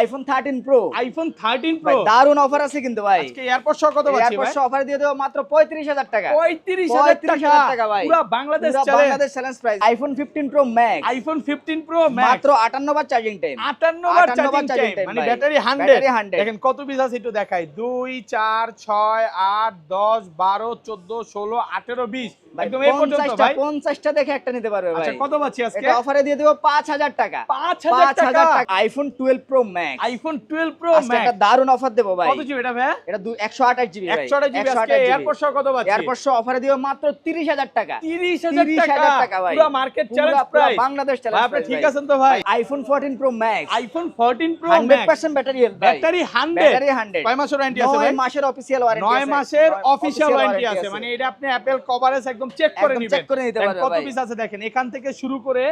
IPhone 13 pro. IPhone 13 ভাই pro দারুন offer আছে কিন্তু ভাই। আজকে এয়ারপোর্ট সহ কত পাচ্ছি এয়ারপোর্ট ভাই? সহ অফার দিয়ে দেব মাত্র 35000 টাকা। 35000 টাকা ভাই। পুরো বাংলাদেশ পুরো challenge. Bangladesh challenge price. IPhone 15 pro max iPhone 15 pro max মাত্র 58 বার চার্জিং টাইম। 58 বার 58 বার চার্জিং charging টাইম time মানে ভাই। ব্যাটারি 100 ব্যাটারি 100 দেখেন কত পিস আছে একটু দেখাই 2 4 6 8 10 12 14 16 18 20 একদম এই পর্যন্ত ভাই 50টা দেখে একটা নিতে পারবে ভাই। আচ্ছা কত পাচ্ছি আজকে? এটা অফারে দিয়ে দেব 5000 টাকা। 5000 টাকা iPhone 12 pro max. IPhone 12 pro আজকে একটা ম্যাক্স দারুন অফার দেব ভাই। কত জিবি এটা ভাই? এটা 128 জিবি ভাই। 128 জিবি আজকে এয়ারপোর্ট সহ কত পাচ্ছি? এয়ারপোর্ট সহ অফারে দিব মাত্র 30000 টাকা। 30000 টাকা ভাই। পুরো মার্কেট চ্যালেঞ্জ প্রাইস বাংলাদেশ ভাই চ্যালেঞ্জ আপনি ঠিক আছেন তো ভাই? IPhone 14 pro max. IPhone 14 pro max 100% battery health ভাই। ব্যাটারি 100 ব্যাটারি 100 কয় মাসের ওয়ারেন্টি আছে ভাই? 9 মাসের অফিশিয়াল ওয়ারেন্টি আছে। 9 মাসের অফিশিয়াল ওয়ারেন্টি আছে মানে এটা আপনি অ্যাপল কভারেজ একদম চেক করে একদম নেবেন চেক করে নিতে পারবেন কত ভাই। পিস আছে দেখেন এখান থেকে শুরু করে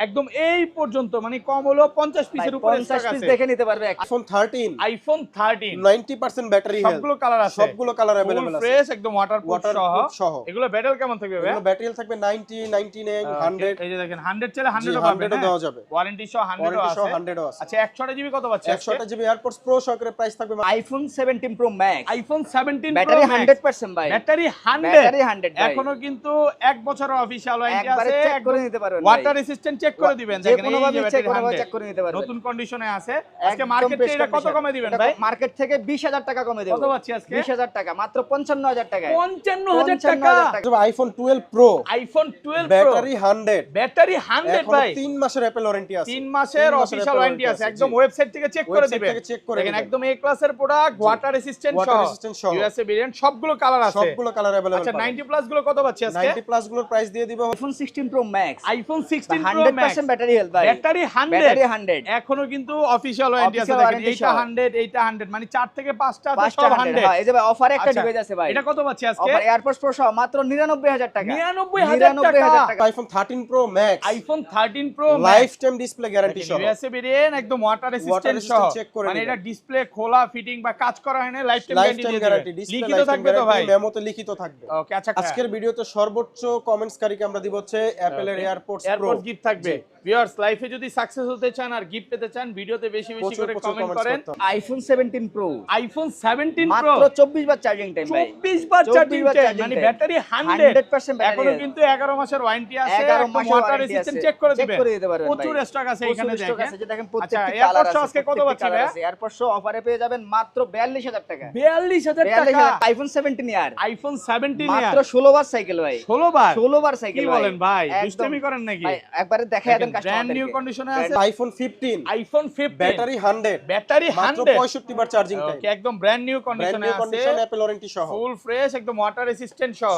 একদম এই পর্যন্ত মানে কম হলো 50 পিসের উপরে 50 স্টক পিস আছে দেখে নিতে পারবে। আইফোন 13 আইফোন 13 90% ব্যাটারি হেলথ, সবগুলো কালার আছে সবগুলো কালার अवेलेबल আছে, ফ্রেশ একদম ওয়াটারপ্রুফ ওয়াটারপ্রুফ সহ সহ। এগুলো ব্যাটারি কেমন থাকবে ভাই? এগুলো ব্যাটারি থাকবে 90 99 100 এই যে দেখেন 100 চলে 100 ও 100 পাবেন ও দেওয়া যাবে, ওয়ারেন্টি সহ 100 ও ওয়ারেন্টি সহ আছে 100 ও আছে। আচ্ছা 100 জিবি কত পাচ্ছি 100 জিবি এয়ারপোর্টস প্রো সহকারে প্রাইস থাকবে iPhone 17 pro max. IPhone 17 pro battery max 100% ভাই। ব্যাটারি 100 ব্যাটারি 100 ভাই। এখনো কিন্তু 1 বছরের অফিশিয়াল ওয়ারেন্টি একবারে আছে চেক করে নিতে পারবেন ভাই। ওয়াটার রেসিস্ট্যান্ট চেক করে দিবেন যে দেখেন কোনো এই ভাবে যে চেক ব্যাটারি করে 100 চেক করে নিতে পারবেন। নতুন কন্ডিশনে আছে আজকে একদম মার্কেটে fresh এটা কত condition। কমে দিবেন এটা ভাই? মার্কেট থেকে 20000 টাকা কমে দেব। কত পাচ্ছি আজকে? 20000 টাকা মাত্র 55000 টাকায়। 55000 টাকা 55,000 টাকা। IPhone 12 pro iPhone 12 pro battery 100 battery 100 এখন ভাই 3 মাসের অ্যাপল ওয়ারেন্টি আছে, 3 মাসের অফিশিয়াল ওয়ারেন্টি আছে একদম ওয়েবসাইট থেকে চেক করে ওয়েবসাইট দিবেন থেকে চেক করে দেখেন দিবেন। একদম এ ক্লাসের product water resistant Water resistant সহ। ইউএসএ ভেরিয়েন্ট সবগুলো কালার আছে সবগুলো কালার अवेलेबल আচ্ছা 90 প্লাস গুলো কত পাচ্ছি আজকে? 90 প্লাস গুলোর প্রাইস দিয়ে দিব iPhone 16 pro max. IPhone 16 pro 100% battery health ভাই। ব্যাটারি 100 ব্যাটারি 100 এখনো কিন্তু অফিশিয়াল ওয়ারেন্টি আছে Official দেখেন warranty এইটা সহ। 100 এইটা 100 মানে 4 থেকে 5টা আছে পাঁচটা সব 100 100 হ্যাঁ এই যে ভাই অফারে একটা আচ্ছা, ডিভাইস আছে ভাই। এটা কত পাচ্ছি আজকে? অফার এয়ারপোর্টস প্রো সহ মাত্র 99000 টাকা। 99000 টাকা iPhone 13 pro max iPhone 13 pro life time display guarantee সহ, ইউএসএ ভেরিয়েন্ট একদম ওয়াটার রেসিস্ট্যান্ট সহ resistant check করে মানে নিবেন। এটা ডিসপ্লে খোলা ফিটিং বা কাজ করা হয় না life time life time guarantee guarantee display লিখিত লাইফ টাইম থাকবে তো ভাই? গ্যারান্টি মেমোতে লিখিত থাকবে। ওকে আচ্ছা আজকের ভিডিওতে সর্বোচ্চ কমেন্টসকারীকে আমরা দিব হচ্ছে অ্যাপলের এয়ারপোর্টস প্রো এয়ারপোর্ট গিফট থাকবে ভিউয়ার্স লাইফে যদি সাকসেস হতে চান আর গিফট পেতে চান ভিডিওতে বেশি বেশি প্রচুর করে প্রচুর কমেন্ট comments করেন করতে হবে। আইফোন 17 প্রো আইফোন 17 প্রো মাত্র 24 বার চার্জিং টাইম ভাই। 24 বার 24 চার্জিং বার টাইম charging মানে time। ব্যাটারি 100 100% ব্যাটারি এখনো health। কিন্তু 11 মাসের ওয়ারেন্টি আছে 11 একদম মাসের ওয়াটার warranty রেসিস্ট্যান্ট আছে। চেক করে Check দিবেন করে দিতে পারবেন প্রচুর ভাই। স্টক আছে এখানে প্রচুর stock দেখেন আছে যে দেখেন আচ্ছা প্রত্যেকটি এয়ারপোর্ট কালার সহ আছে। আজকে কত প্রত্যেকটি পাচ্ছি colour ভাই? আছে। এয়ারপোর্ট সহ অফারে পেয়ে যাবেন মাত্র 42000 টাকা। 42000 টাকা আইফোন 17 ইয়ার আইফোন 17 মাত্র 16 বার সাইকেল ভাই। 16 বার 16 বার সাইকেল কি ভাই। বলেন ভাই একদম। দুষ্টামি করেন নাকি ভাই একবারে দেখায় দেন ব্র্যান্ড নিউ কাস্টমারদেরকে। কন্ডিশনে আছে আইফোন 15 আইফোন 15 ব্যাটারি 100 ব্যাটারি মাত্র 100 65 বার চার্জিং টাইম, ওকে একদম ব্র্যান্ড নিউ ব্র্যান্ড কন্ডিশনে নিউ আছে কন্ডিশন অ্যাপল ওয়ারেন্টি সহ। ফুল ফ্রেশ একদম ওয়াটার রেসিস্ট্যান্ট সহ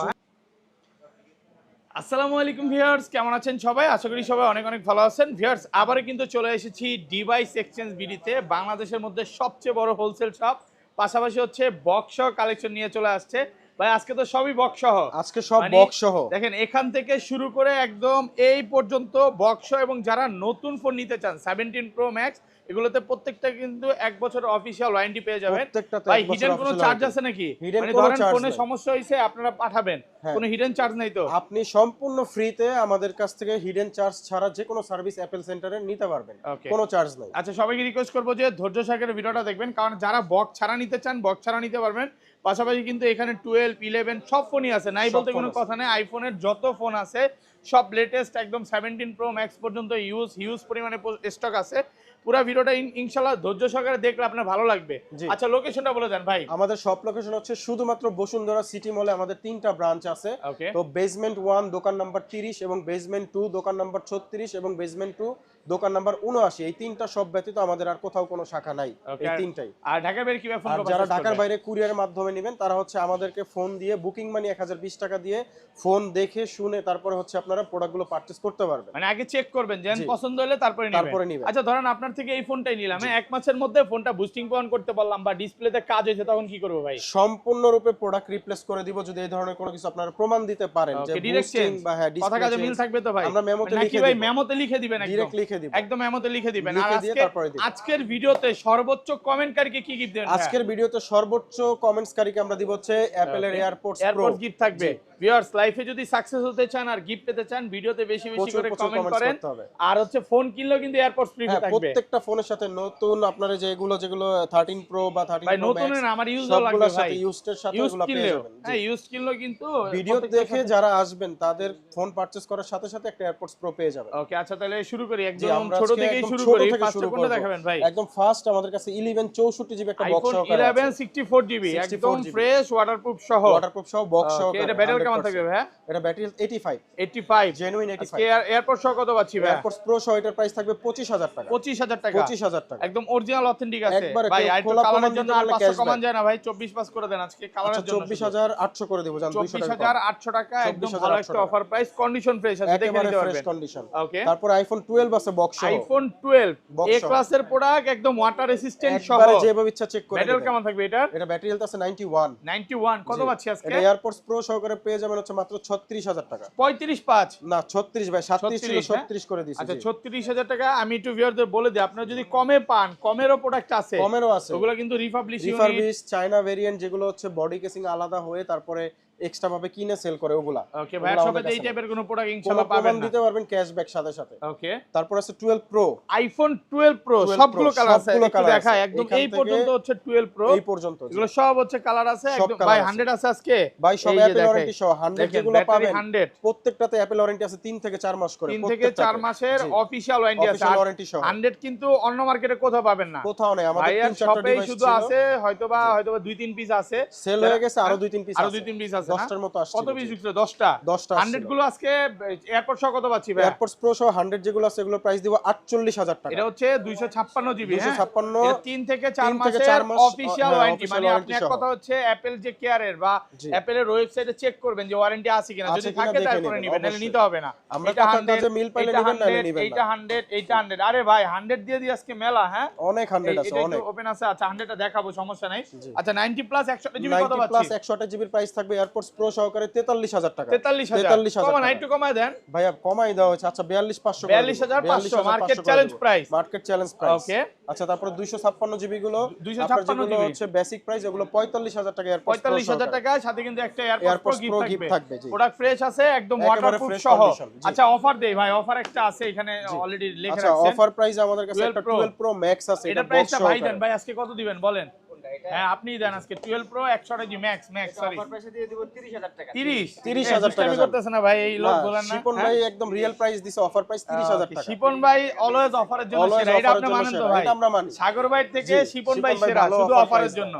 আসসালামু আলাইকুম ভিউয়ার্স কেমন আছেন সবাই আশা করি সবাই অনেক অনেক ভালো আছেন ভিউয়ার্স আবারও কিন্তু চলে এসেছি ডিভাইস এক্সচেঞ্জ বিডিতে বাংলাদেশের মধ্যে সবচেয়ে বড় হোলসেল শপ পাশাপাশি হচ্ছে বক্স সহ কালেকশন নিয়ে চলে আসছে ভাই আজকে তো সবই বক্স সহ আজকে সব মানে বক্স সহ দেখেন এখান থেকে শুরু করে একদম এই পর্যন্ত বক্স এবং যারা নতুন ফোন নিতে চান 17 প্রো ম্যাক্স এগুলোতে প্রত্যেকটা কিন্তু 1 বছরের অফিশিয়াল ওয়ারেন্টি পেয়ে যাবেন প্রত্যেকটাতে ভাই 1 বছরের হিডেন কোনো official চার্জ warranty। আছে নাকি Hidden মানে কোনো ধরেন charge ফোনে নাই। সমস্যা হইছে আপনারা পাঠাবেন হ্যাঁ। কোনো হিডেন চার্জ নাই তো আপনি সম্পূর্ণ ফ্রিতে আমাদের কাছ থেকে হিডেন চার্জ ছাড়া যে কোনো সার্ভিস অ্যাপল সেন্টারে নিতে পারবেন, Okay. কোনো চার্জ নাই। আচ্ছা সবাইকে রিকোয়েস্ট করবো যে ধৈর্য সহকারে ভিডিওটা দেখবেন কারণ যারা বক্স ছাড়া নিতে চান বক্স ছাড়া নিতে পারবেন পাশাপাশি কিন্তু এখানে 12 11 সব ফোনই আছে নাই সব বলতে ফোন কোনো আছে। কথা নেই আইফোনের যত ফোন আছে সব লেটেস্ট একদম 17 প্রো ম্যাক্স পর্যন্ত হিউজ পরিমাণে স্টক আছে পুরো ভিডিওটা ইনশাআল্লাহ ধৈর্য সহকারে দেখলে আপনার ভালো লাগবে জি। আচ্ছা লোকেশনটা বলে দেন ভাই আমাদের শপ লোকেশন হচ্ছে শুধুমাত্র বসুন্ধরা সিটি মলে আমাদের 3টা ব্রাঞ্চ আছে। ওকে তো বেসমেন্ট 1 দোকান নাম্বার 30 এবং বেসমেন্ট 2 দোকান নাম্বার 36 এবং বেসমেন্ট 2 দোকান নাম্বার 79 এই 3টা শপ ব্যতীত আমাদের আর কোথাও কোনো শাখা নাই, Okay. এই 3টাই। আর ঢাকার বাইরে কিভাবে ফোন আর করবেন যারা ঢাকার বাইরে কুরিয়ারের মাধ্যমে নেবেন তারা হচ্ছে আমাদেরকে ফোন দিয়ে বুকিং মানি 1020 টাকা দিয়ে ফোন দেখে শুনে তারপরে হচ্ছে আপনারা প্রোডাক্টগুলো পারচেজ করতে পারবেন। মানে আগে চেক করবেন যেন জি। পছন্দ হলে তারপরে তারপরে নেবেন নিবেন। আচ্ছা ধরেন আপনার থেকে এই ফোনটাই নিলাম এক মাসের মধ্যে ফোনটা বুস্টিং পাওয়ান করতে পারলাম বা ডিসপ্লেতে কাজ হয়েছে তখন কি করব ভাই সম্পূর্ণরূপে প্রোডাক্ট রিপ্লেস করে দিব যদি এই ধরনের কোনো কিছু আপনারা প্রমাণ দিতে পারেন যে Okay, direct বুস্টিং change। বা হ্যাঁ কথা ডিসপ্লে কাজে মিল থাকবে তো ভাই আমরা মেমোতে নাকি লিখে ভাই দিব। মেমোতে লিখে দিবেন একদম ডাইরেক্ট লিখে দিব, একদম মেমোতে লিখে দিবেন। আর লিখে দিয়ে আজকে তারপরে দিব। আজকের ভিডিওতে সর্বোচ্চ কমেন্টকারীকে কি গিফট দেবেন? আজকের ভিডিওতে সর্বোচ্চ কমেন্টসকারীকে আমরা দিব হচ্ছে অ্যাপেলের এয়ারপডস প্রো। এয়ারপডস গিফট থাকবে। ভিউয়ার্স, লাইফে যদি সাকসেস হতে চান আর গিফট পেতে চান, ভিডিওতে বেশি বেশি প্রচুর করে প্রচুর কমেন্ট comments করেন। করতে হবে। আর হচ্ছে ফোন কিনলেও কিন্তু এয়ারপডস ফ্রি হ্যাঁ, থাকবে। প্রত্যেকটা ফোনের সাথে নতুন আপনার যেগুলো 13 প্রো বা 13 ভাই প্রো নতুন ম্যাক্স না, আমার ইউজও লাগবে সবগুলোর ভাই। সাথে ইউজড এর সাথে ইউজ এগুলো পেয়ে কিনলেও, যাবেন। জি। হ্যাঁ ইউজ কিনলেও কিন্তু ভিডিও প্রত্যেকটার দেখে সাথে- যারা আসবেন তাদের ফোন পারচেজ করার সাথে সাথে একটা এয়ারপডস প্রো পেয়ে যাবেন। ওকে, আচ্ছা তাহলে শুরু করি। জি, একদম আমরা ছোট আজকে থেকেই একদম শুরু ছোট করি। থেকে ফার্স্টে শুরু কোনটা করব। দেখাবেন ভাই? একদম ফার্স্ট আমাদের কাছে 11 64 জিবি একটা বক্স আইফোন সহকারে 11 আছে। 64 জিবি 64 একদম GB ফ্রেশ ওয়াটারপ্রুফ সহ। ওয়াটারপ্রুফ সহ বক্স ওকে, সহকারে। এটা ব্যাটারি কেমন 100% থাকবে ভাই? এটা ব্যাটারি 85 85 জেনুইন আজকে 85। এয়ারপড সহ কত পাচ্ছি ভাই? এয়ারপডস প্রো সহ এটার প্রাইস থাকবে 25000 টাকা। 25000 টাকা। 25000 টাকা। একদম অরিজিনাল অথেন্টিক আছে একবারে ভাই। কেউ আর একটু খোলা কালারের প্রমাণ জন্য দিতে আর পারলে 500 কমান cashback। যায় না ভাই? 24 পাস করে দেন আজকে কালারের আচ্ছা, জন্য। 24800 করে দেব জান, 200 টাকা। 24800 টাকা একদম ভালো 24,800 একটা টাকা। অফার প্রাইস, কন্ডিশন ফ্রেশ আছে, দেখে একেবারে নিতে ফ্রেশ পারবেন। কন্ডিশন। ওকে, তারপর আইফোন 12 আছে বক্স সহ। আইফোন 12 Box এ সহ। ক্লাসের প্রোডাক্ট, একদম ওয়াটার রেসিস্ট্যান্ট সহ। একবারে যেভাবে ইচ্ছা চেক করে ব্যাটারি নেবেন। কেমন থাকবে এটার? এটা ব্যাটারি হেলথ আছে 91। 91 কত জি। পাচ্ছি আজকে? এটা এয়ারপডস প্রো সহকারে পেয়ে যাবেন হচ্ছে মাত্র 36000 টাকা। 35.5 না 36 ভাই, 37 ছিল 36, 36 করে দিয়েছি। আচ্ছা জি। 36000 টাকা। আমি একটু ভিউয়ারদের বলে দিই, আপনারা যদি কমে পান, কমেরও প্রোডাক্ট আছে, কমেরও আছে। ওগুলো কিন্তু refurbished unit. Refurbish China variant যেগুলো হচ্ছে বডি কেসিং আলাদা হয়ে তারপরে এক্সট্রা ভাবে কিনে সেল করে ওগুলা। ওকে ভাই, সবাই এই টাইপের কোনো প্রোডাক্ট কোনো ইনশাআল্লাহ প্রমাণ পাবেন না। দিতে পারবেন ক্যাশব্যাক সাথে সাথে। ওকে, তারপর আছে 12 প্রো। আইফোন 12 প্রো 12 সবগুলো Pro, কালার আছে, সবগুলো একটু colour দেখায় আছে। একদম এখান এই থেকে পর্যন্ত হচ্ছে 12 প্রো এই পর্যন্ত। জি। এগুলো সব হচ্ছে কালার আছে সব একদম। colour ভাই আছে। 100 আছে আজকে ভাই সব এই যে অ্যাপেল দেখেন। ওয়ারেন্টি সহ 100 দেখেন, যেগুলো ব্যাটারি পাবেন 100 প্রত্যেকটাতে অ্যাপেল ওয়ারেন্টি আছে 3 থেকে 4 মাস করে। 3 থেকে 4 মাসের অফিশিয়াল ওয়ারেন্টি আছে। অফিশিয়াল ওয়ারেন্টি সহ 100 কিন্তু অন্য মার্কেটে কোথাও পাবেন না। কোথাও নেই। আমাদের ভাইয়ার 3-4টা শপে ডিভাইস শুধু আছে হয়তোবা 2-3 পিস আছে, সেল হয়ে গেছে, আরো 2-3 পিস আছে। আরো 2-3 পিস আছে। 10টার মতো আসছে। কত পিস বিক্রি? 10টা। 10টা 100 গুলো আজকে এয়ারপড সহ কত পাচ্ছি ভাই? এয়ারপডস প্রো সহ 100 যেগুলো আছে এগুলো প্রাইস দিব 48000 টাকা। এটা হচ্ছে 256 জিবি। 256 এটা 3 থেকে 4 3 থেকে মাসের 4 মাস অফিশিয়াল হ্যাঁ, ওয়ারেন্টি। official মানে warranty আপনি এক সহ। কথা হচ্ছে অ্যাপল যে কেয়ারের বা জি। অ্যাপলের ওয়েবসাইটে চেক করবেন যে ওয়ারেন্টি আছে কিনা, আছে যদি কিনা থাকে দেখে তারপরে নেবেন, নেবেন, নাহলে অবশ্যই। নিতে হবে না। আমরা এটা কথার 100, কাজে মিল পাইলে এটা নেবেন, নাহলে 100, নেবেন এইটা না। 100, এইটা 100। আরে ভাই 100 দিয়ে দিয়ে আজকে মেলা। হ্যাঁ, অনেক 100 আছে, এটা অনেক। একটু ওপেন আছে। আচ্ছা 100টা দেখাবো, সমস্যা নাই। জি। আচ্ছা 90 প্লাস 100 জিবি কত 90 পাচ্ছি? প্লাস 128 জিবির প্রাইস থাকবে এয়ারপডস প্রো সহকারে 43000 টাকা। 43000 কমান, একটু কমায় দেন ভাইয়া কমাই দেওয়া হয়েছে। আচ্ছা 42500 42500 market challenge price. Market challenge price. Okay. আচ্ছা তারপরে 256 জিবি গুলো 256 যেগুলো জিবি হচ্ছে বেসিক প্রাইস, এগুলো 45000 টাকা এয়ারপডস 45000 টাকা, সাথে কিন্তু একটা AirPod AirPods pro Pro gift gift থাকবে। থাকবে, জি। প্রোডাক্ট ফ্রেশ আছে, একদম একেবারে ওয়াটারপ্রুফ fresh সহ। condition, জি। আচ্ছা অফার দেই ভাই, অফার একটা আছে এখানে অলরেডি লিখে আচ্ছা রাখছেন। অফার প্রাইস আমাদের কাছে 12 একটা Pro 12 প্রো ম্যাক্স আছে, এটা এটা প্রাইসটা বক্স ভাই দেন সহকারে। ভাই, আজকে কত দিবেন বলেন? হ্যাঁ আপনিই দেন আজকে 12 প্রো 128 জি ম্যাক্স সরি অফার প্রাইসে দিয়ে দিব 30000 টাকা। 30,000 টাকা জান। করতেছ না ভাই, এই লোক না, বলেন না। শিপন ভাই একদম রিয়েল প্রাইস দিছে, অফার প্রাইস 30000 টাকা। শিপন ভাই অলওয়েজ অফারের জন্য Always সেরা, এটা offer আপনি এর জন্য মানেন তো সেরা, ভাই? এটা আমরা মানি। সাগর ভাই থেকে জি, শিপন শিপন ভাই ভাই সেরা, ভালো শুধু offer অফারের price জন্য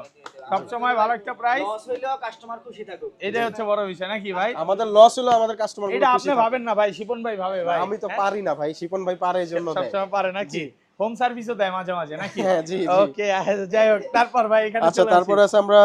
সবসময় ভালো একটা প্রাইস। লস হইলেও কাস্টমার খুশি থাকুক। এটাই হচ্ছে বড় বিষয় নাকি ভাই? আমাদের লস হলো আমাদের কাস্টমার এটা আপনি ভাবেন না ভাই, শিপন ভাই ভাবে ভাই। আমি তো পারি না ভাই, শিপন ভাই পারে এজন্য দেয়। সবসময় পারে নাকি? হোম সার্ভিসও দেয় মাঝে মাঝে নাকি? হ্যাঁ, জি, জি। ওকে, যাই হোক, তারপর ভাই এখানে আচ্ছা চলে তারপরে আছে আমরা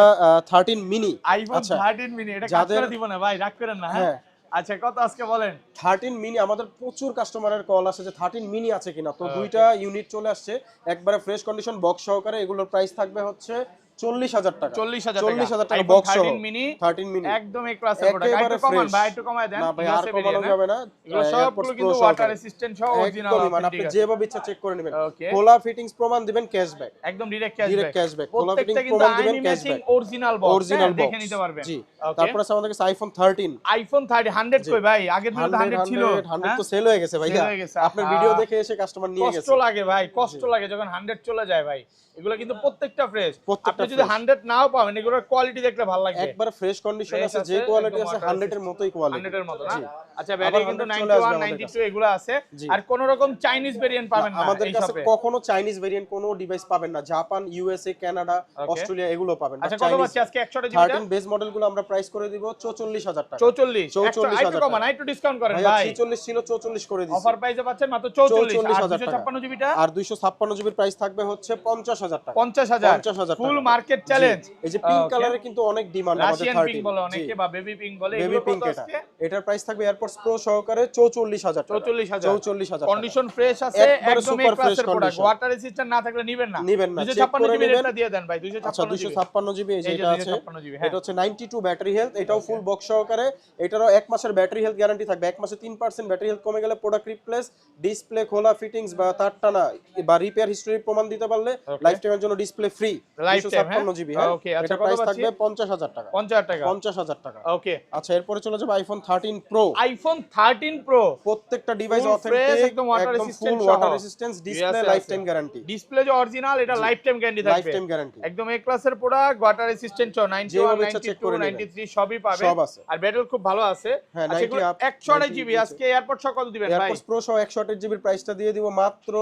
13 মিনি। আইফোন আচ্ছা 13 মিনি, এটা কাজ যাদের- করে দিব না ভাই, রাগ করেন না। হ্যাঁ হ্যাঁ। আচ্ছা কত আজকে বলেন? 13 মিনি আমাদের প্রচুর কাস্টমারের কল আসে যে 13 মিনি আছে কিনা, তো দুইটা ইউনিট চলে আসছে একবারে ফ্রেশ কন্ডিশন বক্স সহকারে। এগুলোর প্রাইস থাকবে হচ্ছে 40000 টাকা। 40000 টাকা iPhone বক্স সহ 13 মিনি 13 মিনি একদম এক ক্লাসের প্রোডাক্ট। একেবারে একটু কমান fresh। ভাই, একটু কমায় দেন। না ভাই আর USA কমানো variant, যাবে না। এগুলো সবগুলো কিন্তু ওয়াটার রেসিস্ট্যান্ট সহ অরিজিনাল একদমই মানে আপনি অথেন্টিক। যেভাবে ইচ্ছা চেক করে নেবেন। Okay. খোলা ফিটিংস প্রমাণ দিবেন, ক্যাশব্যাক। একদম ডাইরেক্ট Direct cashback, খোলা প্রত্যেকটা fitting কিন্তু প্রমাণ দিবেন, আইনি matching cashback। Original box, original box দেখে নিতে পারবেন। জি। Okay. তারপর আছে আমাদের কাছে আইফোন 13। আইফোন 30 100 কই ভাই? আগের দিনে তো 100 ছিল। 100 তো সেল হয়ে গেছে ভাইয়া। Sell হয়ে গেছে, আপনার ভিডিও দেখে এসে কাস্টমার নিয়ে কষ্ট গেছে। লাগে ভাই, কষ্ট লাগে যখন 100 চলে যায় ভাই। এগুলো কিন্তু প্রত্যেকটা ফ্রেশ। প্রত্যেকটা আপনি যদি fresh। 100 নাও পাবেন, এগুলোর কোয়ালিটি দেখলে ভালো লাগবে। একবারে ফ্রেশ কন্ডিশন Fresh আছে, আছে, যে কোয়ালিটি একদম আছে water 100 এর মতোই কোয়ালিটি। 100 এর মতো না? জি। আচ্ছা আবার ব্যাটারি কিন্তু 100 চলে আসবে 91 আমাদের 92 এগুলো আছে। জি। আর কোন রকম চাইনিজ ভেরিয়েন্ট পাবেন না আমাদের এই কাছে শপে। কখনো চাইনিজ ভেরিয়েন্ট কোনো ডিভাইস পাবেন না। Japan, USA, Canada, Okay. Australia এগুলো পাবেন। আচ্ছা কত পাচ্ছি আজকে 100 জিবি? 13 বেস মডেলগুলো আমরা প্রাইস করে দিব 44000 টাকা। 44 44,000 একটু কমান, একটু ডিসকাউন্ট করেন ভাইয়া ভাই। 46 ছিল 44 করে দিছি। অফার প্রাইসে পাচ্ছেন মাত্র 44 আর 44,000 টাকা। 256 জিবিটা আর 256 জিবির প্রাইস থাকবে হচ্ছে 50000 টাকা। 50000 50,000 ফুল টাকা। Market challenge. এই যে পিঙ্ক কালারে কিন্তু অনেক ডিমান্ড আমাদের রাশিয়ান 13 পিঙ্ক বলে অনেকে বা বেবি পিঙ্ক বলে, বেবি এগুলো পিঙ্ক কত এটা। আজকে? এটার প্রাইস থাকবে এয়ারপডস প্রো সহকারে 44000 টাকা। 44000 টাকা। কন্ডিশন ফ্রেশ আছে, একবারে একদম সুপার এ ফ্রেশ ক্লাসের প্রোডাক্ট। কন্ডিশন। ওয়াটার রেজিস্ট্যান্ট না থাকলে নিবেন না। নিবেন না, চেক 256 করে জিবি নিবেন। রেটটা দিয়ে দেন ভাই, আচ্ছা 256 জিবি। 256 জিবি এই যে এই যে এটা আছে, 256 জিবি, হ্যাঁ। এটা হচ্ছে 92 ব্যাটারি হেলথ, এটাও ফুল বক্স সহকারে। এটারও 1 মাসের ব্যাটারি হেলথ গ্যারান্টি থাকবে। 1 মাসে 3% ব্যাটারি হেলথ কমে গেলে প্রোডাক্ট রিপ্লেস, ডিসপ্লে খোলা, ফিটিংস বা তার টানা বা রিপেয়ার হিস্টরি প্রমাণ দিতে পারলে লাইফ টাইমের জন্য display free. Life time, 256 GB, হ্যাঁ। ওকে, আচ্ছা এটা কত প্রাইস পাচ্ছি? থাকবে 50000 টাকা। 50000 টাকা, 50000 টাকা। ওকে। আচ্ছা এরপরে চলে যাবে আইফোন 13 প্রো। আইফোন 13 প্রো প্রত্যেকটা ডিভাইস Full fresh, অথেন্টিক, একদম water একদম resistant ফুল সহ। ওয়াটার রেজিস্ট্যান্স, ডিসপ্লে আছে, লাইফ আছে। Time guarantee. ডিসপ্লে যে অরিজিনাল, এটা লাইফ টাইম গ্যারান্টি থাকবে। Life time guarantee. একদম এ ক্লাসের প্রোডাক্ট, ওয়াটার রেজিস্ট্যান্ট 91, যেভাবে ইচ্ছা চেক 92, করে নেবেন। 93 সবই পাবে। সব আছে। আর ব্যাটারি খুব ভালো আছে। হ্যাঁ, আচ্ছা, 90 এগুলো up, 128 90 জিবি। আছে। আজকে এয়ারপড সহ কত দিবেন ভাই? এয়ারপডস প্রো সহ 128 জিবির প্রাইসটা দিয়ে দিব মাত্র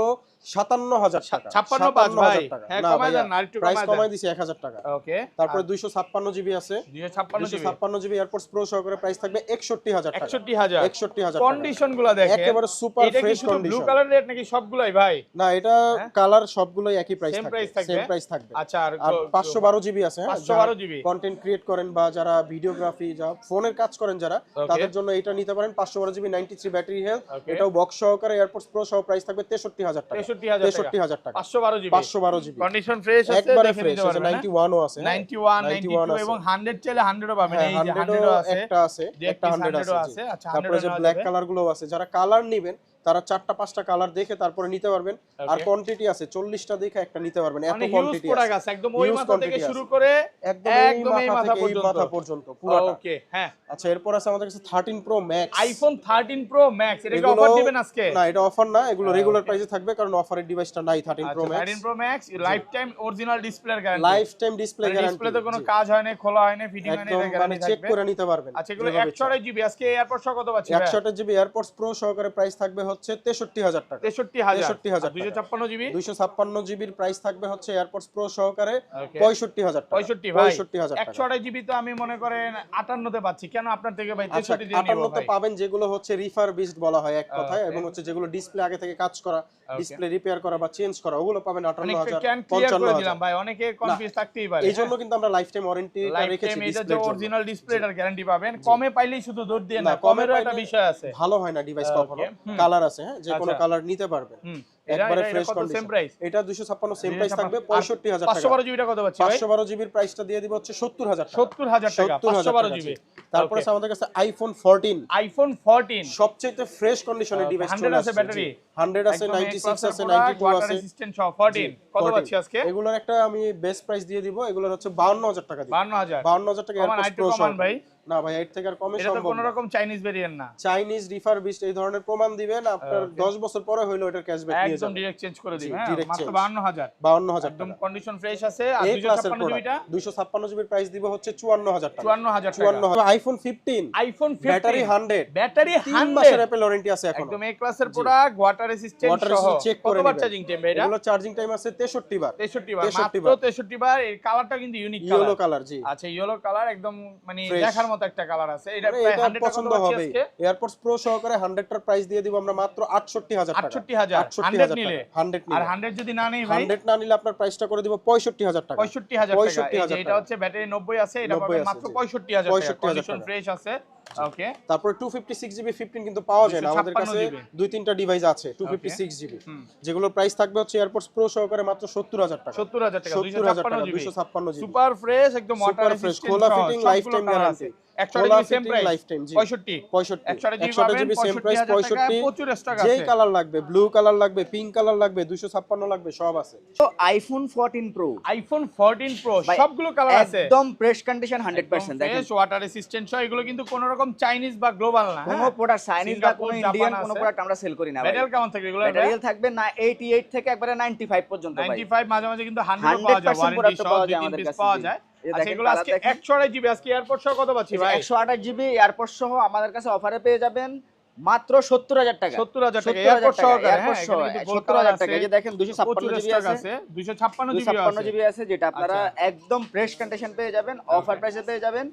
57000 টাকা। 56 ভাই। 57000 টাকা। হ্যাঁ, না কমায় ভাইয়া, দেন না, আরেকটু প্রাইস কমায় কমায় দেন। দিছি 1000 টাকা। ওকে। তারপরে 256 জিবি আছে। 256 জিবি। 256 জিবি এয়ারপডস প্রো সহকারে প্রাইস থাকবে 61000 টাকা। 61000। 61000 টাকা। কন্ডিশন গুলো দেখেন, একেবারে সুপার এটা কি ফ্রেশ শুধু ব্লু কন্ডিশন। কালার রেট নাকি সবগুলাই ভাই? না, এটা কালার সবগুলোই একই প্রাইস Same থাকবে। price থাকবে? সেম প্রাইস থাকবে। আচ্ছা, আর আর 512 জিবি আছে, হ্যাঁ। 512 জিবি। কন্টেন্ট ক্রিয়েট করেন বা যারা ভিডিওগ্রাফি, যা ফোনের কাজ করেন যারা, Okay. তাদের জন্য এটা নিতে পারেন। 512 জিবি 93 ব্যাটারি হেলথ। Okay. এটাও বক্স সহকারে এয়ারপডস প্রো সহ প্রাইস থাকবে 63000 টাকা। 63000 টাকা। 512 জিবি। 512 জিবি কন্ডিশন ফ্রেশ আছে, একবারে দেখে ফ্রেশ নিতে আছে। পারবেন, হ্যাঁ? 91 ও আছে, হ্যাঁ। 91, 91 92 আছে। এবং 100 চাইলে 100 ও পাবেন। হ্যাঁ, এই যে 100 ও আছে, একটা আছে, যে একটা 100 100 ও আছে। আছে। আচ্ছা, তারপরে 100 যে নেওয়া ব্ল্যাক যাবে। কালার গুলো আছে, যারা কালার নেবেন তারা 4টা 5টা কালার দেখে তারপরে নিতে পারবেন। আর Okay. কোয়ান্টিটি আছে 40টা দেখে একটা নিতে পারবেন, এত মানে হিউজ কোয়ান্টিটি প্রোডাক্ট আছে। আছে, একদম ওই Huge মাথা থেকে quantity শুরু আছে। করে একদম এই মাথা থেকে এই মাথা পর্যন্ত পুরোটা। ওকে, হ্যাঁ। আচ্ছা এরপর আছে আমাদের কাছে 13 pro max. IPhone 13 pro max, এটা কি অফার দিবেন আজকে? না, এটা অফার না, এগুলো রেগুলার okay. প্রাইসে থাকবে কারণ অফারের ডিভাইসটা নাই 13 প্রো আচ্ছা, max. 13 pro max life time original display guarantee. Life time display guarantee. ডিসপ্লেতে কোনো কাজ হয় না, খোলা হয় না, ফিটিং হয় না, একদম এটা মানে গ্যারান্টি চেক থাকবে। করে নিতে পারবেন। আচ্ছা, এগুলো যেভাবে ইচ্ছা। 128 জিবি। আজকে এয়ারপড সহ কত পাচ্ছি? 128 জিবি এয়ারপডস প্রো সহকারে প্রাইস থাকবে হচ্ছে 63000 টাকা। 63000। 63000 256 জিবি। 256 জিবির প্রাইস থাকবে হচ্ছে এয়ারপডস প্রো সহকারে Okay. 65000 টাকা। 65 ভাই। 65000 টাকা। 128 জিবি তো আমি মনে করেন 58 তে পাচ্ছি, কেন আপনার থেকে ভাই আচ্ছা 63 দিয়ে নিব 58 তে ভাই? পাবেন যেগুলো হচ্ছে রিফারবিশড বলা হয় এক কথায়, Okay. এবং হচ্ছে যেগুলো ডিসপ্লে আগে থেকে কাজ করা, ডিসপ্লে রিপেয়ার করা বা চেঞ্জ করা, ওগুলো পাবেন মানে 58000 ক্যান ক্লিয়ার করে 55000। দিলাম ভাই, অনেকে কনফিউজ থাকতেই পারে। এই জন্য কিন্তু আমরা লাইফ টাইম ওয়ারেন্টিটা লাইফ রেখেছি টাইম এটা যে ডিসপ্লের জন্য। অরিজিনাল ডিসপ্লেটার গ্যারান্টি পাবেন। কমে পাইলেই শুধু দৌড় দিয়ে না, না, কমে কমেরও একটা পাইলে বিষয় আছে। ভালো হয় না ডিভাইস Okay. কখনো। হুম। কালার আছে, হ্যাঁ, যে কোনো আচ্ছা। কালার নিতে পারবেন। একবারে ফ্রেশ সেম কন্ডিশন। প্রাইস। এটা 256 সেম প্রাইস থাকবে 65000 টাকা। 512 জিবিটা কত পাচ্ছি ভাই? 512 জিবির প্রাইসটা দিয়ে দিব হচ্ছে 70000 টাকা। 70000 টাকা 512 জিবি। তারপরে আছে আমাদের কাছে আইফোন 14। আইফোন 14 সবচেয়ে ফ্রেশ কন্ডিশনের ডিভাইস 100 আছে ব্যাটারি। 100 আছে, 96 আছে, 92 ওয়াটার আছে। রেজিস্ট্যান্ট সহ 14 কত 14 পাচ্ছি আজকে? এগুলোর একটা আমি বেস্ট প্রাইস দিয়ে দিব। এগুলোর হচ্ছে 52000 টাকা দিব। 52000 52000 টাকা কমান, এয়ারপডস আরেকটু প্রো কমান ভাই। না ভাই, এর থেকে আর কমে এটা তো সম্ভব কোনো না। রকম চাইনিজ ভেরিয়েন্ট না, চাইনিজ রিফারবিশড এই ধরনের প্রমাণ দিবেন, আপনার 10 বছর পরে হইলো এটার ক্যাশব্যাক নিয়ে একদম যাবেন। ডাইরেক্ট চেঞ্জ করে জি, দিবেন। হ্যাঁ, direct মাত্র change। 52000 52000 একদম টাকা। কন্ডিশন ফ্রেশ আছে। আর এই ক্লাসের 256 জিবিটা 256 জিবির প্রাইস দিব হচ্ছে 54000 টাকা। 54000 টাকা। 54 আইফোন 15 আইফোন 15 ব্যাটারি 100 ব্যাটারি 3 মাসের 100 অ্যাপল ওয়ারেন্টি আছে এখন। একদম এই ক্লাসের প্রোডাক্ট, ওয়াটার রেজিস্ট্যান্ট ওয়াটার সহ। চেক করে কতবার নেবেন। চার্জিং টাইম এটা? এগুলো চার্জিং টাইম আছে 63 বার। 63 বার, 63 মাত্র বার। 63 বার। এই কালারটা কিন্তু ইউনিক ইয়েলো কালার। কালার, জি। আচ্ছা, ইয়েলো কালার একদম মানে Fresh। দেখার মতো একটা কালার আছে। এটা মানে প্রায় এটা 100 টাকা পছন্দ কত হবে। পাচ্ছি আজকে? এয়ারপডস প্রো সহকারে 100 টার প্রাইস দিয়ে দিব আমরা মাত্র 68000 টাকা। 68000 68000 100 নিলে। টাকা। 100 আর নিলে। 100 যদি না নেই ভাই 100 না নিলে আপনার প্রাইসটা করে দিব 65000 টাকা। 65000 টাকা। এই 65000 যে এটা টাকা। হচ্ছে ব্যাটারি 90 আছে, এটা 90 পাবেন আছে, মাত্র জি। 65000 টাকা। 65000 কন্ডিশন টাকা। ফ্রেশ আছে। ওকে। তারপরে 256 জিবি 15 কিন্তু পাওয়া যায় না আমাদের 256 কাছে। জিবি। দুই তিনটা ডিভাইস আছে 256 জিবি, যেগুলোর প্রাইস থাকবে হচ্ছে এয়ারপডস প্রো সহকারে মাত্র 70000 টাকা। 70000 টাকা। 70000 টাকা 256 জিবি। 256 জিবি। সুপার ফ্রেশ, একদম ওয়াটার সুপার ফ্রেশ, রেজিস্ট্যান্ট খোলা সহ, ফিটিং, সবগুলো লাইফ টাইম কালার গ্যারান্টি। আছে। 128 GB same price, life time, জি। 65 65 128 জিবি 128 পাবেন জিবি সেম প্রাইস 65000 টাকা, 65। প্রচুর স্টক যেই আছে। কালার লাগবে, ব্লু কালার লাগবে, পিঙ্ক কালার লাগবে, 256 লাগবে, সব আছে। তো আইফোন 14 প্রো আইফোন 14 প্রো ভাই, সবগুলো কালার আছে। একদম ফ্রেশ কন্ডিশন 100% দেখেন। ফ্রেশ, ওয়াটার রেজিস্ট্যান্ট সহ। এগুলো কিন্তু কোনো রকম চাইনিজ বা গ্লোবাল না। কোনো হ্যাঁ? প্রোডাক্ট চাইনিজ বা সিঙ্গাপুর, কোনো জাপান ইন্ডিয়ান কোনো আছে। প্রোডাক্ট আমরা সেল করি না ভাই। ব্যাটারি কেমন থাকে এগুলো? ব্যাটারি থাকবে না 88 থেকে একবারে 95 পর্যন্ত ভাই। 95, মাঝে মাঝে কিন্তু 100 পাওয়া যায়, 100% ওয়ারেন্টি প্রোডাক্ট সহ পাওয়া 2 যায় 3 আমাদের পিস কাছে, পাওয়া জি। যায়। এই আচ্ছা, দেখেন এগুলো কালার আজকে দেখেন। 128 জিবি, আজকে এয়ারপোর্ট সহ কত পাচ্ছি ভাই? 128 জিবি এয়ারপোর্ট সহ আমাদের কাছে অফারে পেয়ে যাবেন মাত্র 70000 টাকা। 70000 টাকা এয়ারপোর্ট সহকারে। হ্যাঁ, এয়ারপোর্ট সহ এখানে কিন্তু গোল কালার 70000 আছে। টাকা। এই যে দেখেন 256 জিবি স্টক আছে, আছে, 256 জিবি 256 আছে। জিবি আছে, যেটা আপনারা আচ্ছা। একদম ফ্রেশ কন্ডিশন পেয়ে যাবেন, অফার প্রাইসে পেয়ে যাবেন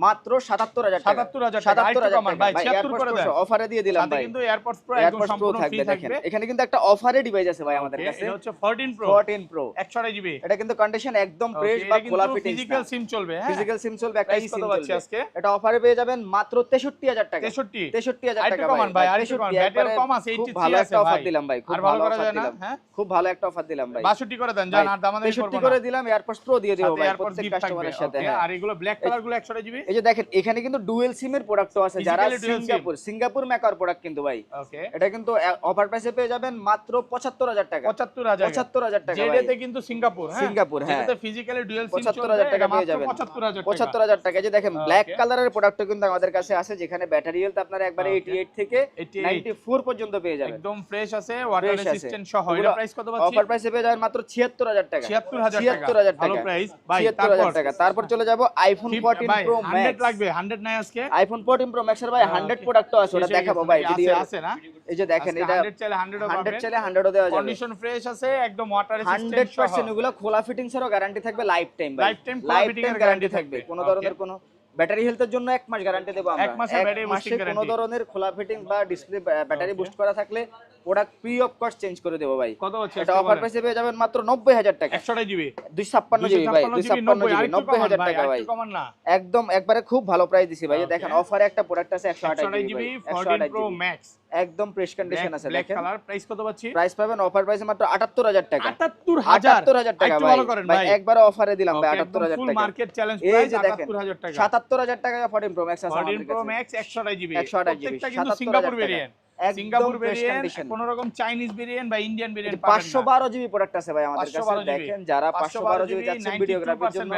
মাত্র 77,000 টাকা 77,000 টাকা। আরেকটু কমান ভাই, 76 করে দেন। অফারে দিয়ে দিলাম সাথে ভাই। কিন্তু এয়ারপডস প্রো একদম এয়ারপডস প্রো সম্পূর্ণ ফ্রি থাকবে দেখেন। থাকবে। এখানে কিন্তু একটা অফারে ডিভাইস আছে ভাই আমাদের Okay, কাছে। এটা হচ্ছে 14 প্রো 14 প্রো 128 জিবি। এটা কিন্তু কন্ডিশন একদম ফ্রেশ বা খোলা ফিটিংস ফিজিক্যাল সিম চলবে, হ্যাঁ ফিজিক্যাল সিম চলবে, একটা Price সিম কত পাচ্ছি চলবে আজকে? এটা অফারে পেয়ে যাবেন মাত্র 63,000 টাকা 63 63,000 আরেকটু টাকা কমান ভাই, আরেকটু কমান। ব্যাটারি কম আছে, খুব 83 ভালো আছে একটা অফার ভাই। দিলাম ভাই, খুব আর ভালো ভালো করা অফার যায় না, দিলাম, হ্যাঁ? খুব ভালো একটা অফার দিলাম ভাই। 62 করে দেন, জান আর দামাদামি করব 63 না। করে দিলাম, এয়ারপডস প্রো দিয়ে দেব সাথে ভাই এয়ারপডস প্রত্যেক গিফট থাকবে। কাস্টমারের সাথে। ওকে, হ্যাঁ আর এগুলো ব্ল্যাক কালার গুলো 128 জিবি। এই যে দেখেন এখানে কিন্তু ডুয়েল সিমের প্রোডাক্টও আছে, যারা Physically dual SIM। Singapore maker product কিন্তু ভাই ওকে, এটা কিন্তু অফার প্রাইসে পেয়ে যাবেন মাত্র 75,000 টাকা 75000 75,000 টাকা ভাই। জেডেতে কিন্তু সিঙ্গাপুর, হ্যাঁ সিঙ্গাপুর, হ্যাঁ। জেডেতে ফিজিক্যালি ডুয়াল সিম 75,000 টাকা পেয়ে যাবেন 75000 টাকা 75,000 টাকা। এই যে দেখেন Okay. ব্ল্যাক কালারের প্রোডাক্টও কিন্তু আমাদের কাছে আছে, যেখানে ব্যাটারি হেলথ আপনারা একবারে Okay. 88 থেকে 88 94 পর্যন্ত পেয়ে যাবেন। একদম ফ্রেশ আছে, ওয়াটার Fresh আছে। রেসিস্ট্যান্ট সহ। এটা প্রাইস কত পাচ্ছি? অফার প্রাইসে পেয়ে যাবেন মাত্র 76,000 টাকা 76000 টাকা 76,000 ভালো টাকা প্রাইস ভাই। 76,000 টাকা। তারপর চলে যাব আইফোন 14 ভাই প্রো 100 ম্যাক্স। লাগবে, 100 নাই আজকে? আইফোন 14 প্রো ম্যাক্স এর ভাই 100 প্রোডাক্টও আছে, ওটা শেষ হয়ে দেখাবো গেছে ভাই নাকি? ভিডিও। আছে না? এই যে দেখেন আজকে এটা 100 চাইলে 100 ও 100 পাবেন। চাইলে 100ও দেওয়া যাবে। কন্ডিশন ফ্রেশ আছে, একদম ওয়াটার রেসিস্ট্যান্ট 100% এগুলো খোলা ফিটিংস এরও গ্যারান্টি থাকবে, লাইফ টাইম ভাই। Lifetime খোলা লাইফ fitting টাইম এর গ্যারান্টি guarantee থাকবে, থাকবে। কোনো Okay. ধরনের কোনো ব্যাটারি হেলথের জন্য 1 মাস গ্যারান্টি দেব আমরা। এক মাসের battery boosting মাসে কোনো guarantee। ধরনের খোলা ফিটিং বা ডিসপ্লে ব্যাটারি Okay. বুস্ট করা থাকলে product free of cost change করে দেব ভাই। কত হচ্ছে এটা আজকে অফার বলেন? প্রাইসে পেয়ে যাবেন মাত্র 90,000 টাকা 128 জিবি 256 জিবি ভাই 256 জিবি 90,000 টাকা ভাই। আরেকটু কমান না? একদম একবারে খুব ভালো প্রাইস দিছি ভাই। এই Okay. দেখেন অফারে একটা প্রোডাক্ট আছে 128 128 GB GB 14 128 pro GB max একদম ফ্রেশ কন্ডিশন আছে ব্ল্যাক দেখেন। কালার। প্রাইস কত পাচ্ছি? প্রাইস পাবেন অফার প্রাইসে মাত্র 78,000 টাকা 78000 টাকা একটু ভাই। ভালো করেন ভাই ভাই। একবারে অফারে দিলাম ভাই Okay, একদম 78,000 ফুল টাকা। মার্কেট চ্যালেঞ্জ এই প্রাইস যে দেখেন 78000 টাকা 77,000 টাকা 14 প্রো ম্যাক্স আছে 14 আমাদের প্রো কাছে। ম্যাক্স 128 জিবি 128 জিবি, প্রত্যেকটা কিন্তু 77,000 সিঙ্গাপুর টাকা। ভেরিয়েন্ট। একদম সিঙ্গাপুর fresh ভেরিয়েন্ট, condition। কোন রকম চাইনিজ ভেরিয়েন্ট বা ইন্ডিয়ান ভেরিয়েন্ট 512 জিবি প্রোডাক্ট আছে ভাই আমাদের কাছে। 512 জিবি। দেখেন যারা 512 জিবি চাচ্ছেন ভিডিওগ্রাফির জন্য,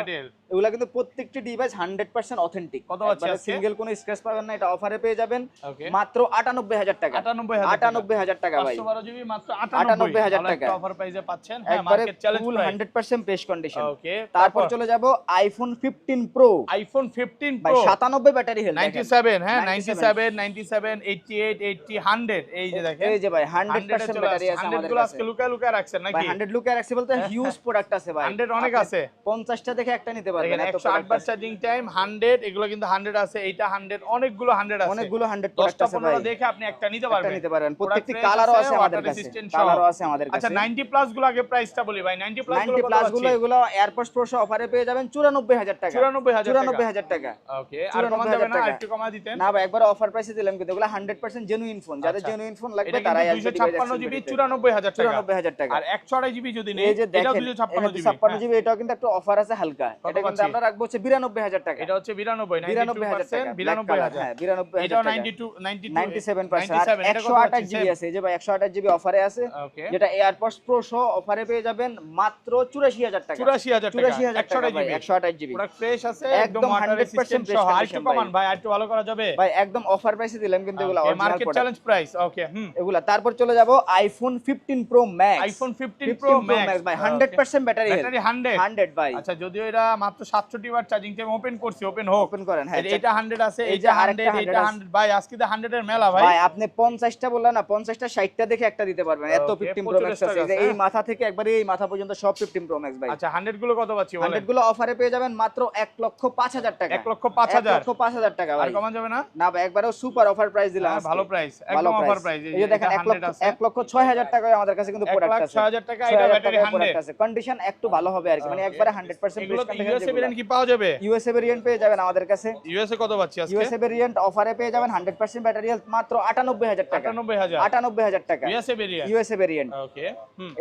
এগুলা কিন্তু প্রত্যেকটি ডিভাইস 100% অথেন্টিক। কত আছে আজকে? সিঙ্গেল কোনো স্ক্র্যাচ পাবেন না, এটা অফারে পেয়ে যাবেন Okay. মাত্র 98,000 টাকা 98,000 টাকা ভাই। 512 জিবি মাত্র 98,000 টাকা টাকা। অফার প্রাইসে পাচ্ছেন। হ্যাঁ, একবারে market challenge full price. 100% fresh condition. Okay, তারপর চলে যাব আইফোন 15 প্রো আইফোন 15 ভাই প্রো 97 ব্যাটারি হেলথ 97, হ্যাঁ 97, 97, 88, 80, 100 এই যে দেখেন। এই যে ভাই 100 100% চলে ব্যাটারি আসছে। আছে 100 আমাদের গুলো কাছে আজকে লুকায় লুকায় রাখছেন ভাই। নাকি? 100 লুক রাখছে বলতে হিউজ প্রোডাক্ট আছে ভাই। 100 অনেক আপনি আছে। 50টা দেখে একটা নিতে পারবেন, দেখেন এত 108 প্রোডাক্ট বার আছে। চার্জিং টাইম 100, এগুলো কিন্তু 100 আছে, এইটা 100, অনেকগুলো 100 আছে। অনেকগুলো 100 প্রোডাক্ট 10টা আছে ভাই। 15 দেখে আপনি একটা নিতে একটা পারবেন। নিতে পারবেন। প্রত্যেকটি Product কালারও fresh আছে আমাদের water কাছে, resistant কালারও সহ। আছে আমাদের কাছে। আচ্ছা 90 প্লাস গুলো আগে প্রাইসটা বলি ভাই। 90 প্লাস 90 প্লাস গুলো এগুলো এয়ারপডস প্রো অফারে পেয়ে যাবেন 94,000 টাকা 94,000 টাকা। ওকে, আর কমান যাবে না? 94,000 একটু কমা দিতেন। না ভাই একবার অফার প্রাইসে দিলাম, কিন্তু এগুলো 100% জেনুইন ফোন। যাদের আচ্ছা। জেনুইন ফোন লাগবে এটা তারাই কিন্তু আসবে 256 জিবি 94,000 টাকা 94,000 টাকা। আর 128 জিবি যদি নেই এই যে এটাও দেখেন 256 জিবি। 256 জিবি, এটাও কিন্তু একটা অফার আছে হালকা। কত এটা কিন্তু পাচ্ছি? আমরা রাখবো হচ্ছে 92,000 টাকা। এটা হচ্ছে 92, 92,000 টাকা 92,000 হ্যাঁ 92,000 এটাও টাকা 92, 97% আর 97, এটা কত 128 পাচ্ছি? জিবি আছে। এই যে ভাই 128 জিবি অফারে আছে, ওকে, যেটা এয়ারপডস প্রো সহ অফারে পেয়ে যাবেন মাত্র 84,000 টাকা 84,000 টাকা 84,000 টাকা ভাই 128 জিবি। প্রোডাক্ট ফ্রেশ আছে, একদম একদম ওয়াটার 100% রেসিস্ট্যান্ট fresh সহ। আর একটু condition কমান ভাই। ভাই, আর একটু ভালো করা যাবে? ভাই একদম অফার প্রাইসে দিলাম কিন্তু এগুলো original market product challenge price. Okay, এগুলা। তারপর চলে যাব iPhone 15 pro max. IPhone 15 pro max ভাই 100% ব্যাটারি ব্যাটারি 100 100 ভাই। আচ্ছা, যদিও এটা মাত্র 67 বার চার্জিং টাইম ওপেন করছি, ওপেন হোক। ওপেন করেন হ্যাঁ। এটা 100 আছে, এই যে এটা আরেকটা 100, 100 এটা আছে। 100 ভাই। আজকে তো 100 এর মেলা ভাই। ভাই আপনি 50টা বললেন না, 50টা 60টা দেখে একটা দিতে পারবেন, এত Okay, 15 প্রো ম্যাক্স 45 আছে। এই যে টাকা এই আছে। মাথা থেকে একবারে এই মাথা পর্যন্ত সব 15 প্রো ম্যাক্স ভাই। আচ্ছা 100 গুলো কত পাচ্ছি বলেন? 100 গুলো অফারে পেয়ে যাবেন মাত্র 1,05,000 টাকা 1,05,000 1,05,000 টাকা আর ভাই। কমান যাবে না? না ভাই একবারেও সুপার অফার প্রাইস দিলাম হ্যাঁ, আজকে। ভালো প্রাইস, ভালো একদম অফার প্রাইস। এই যে দেখেন 1,06,000 টাকায় আমাদের কাছে কিন্তু প্রোডাক্ট আছে। 1,06,000 টাকা, এটা ব্যাটারি 100 আছে। কন্ডিশন একটু ভালো হবে আর কি, মানে একবারে 100% এগুলো ফ্রেশ ইউএসএ ভেরিয়েন্ট কি পাওয়া যাবে? ইউএসএ ভেরিয়েন্ট পেয়ে যাবেন আমাদের কাছে। ইউএসএ কত পাচ্ছি আজকে? ইউএসএ ভেরিয়েন্ট অফারে পেয়ে যাবেন 100% ব্যাটারি হেলথ মাত্র 98,000 টাকা 98,000 98,000 টাকা USA variant. USA variant. Okay,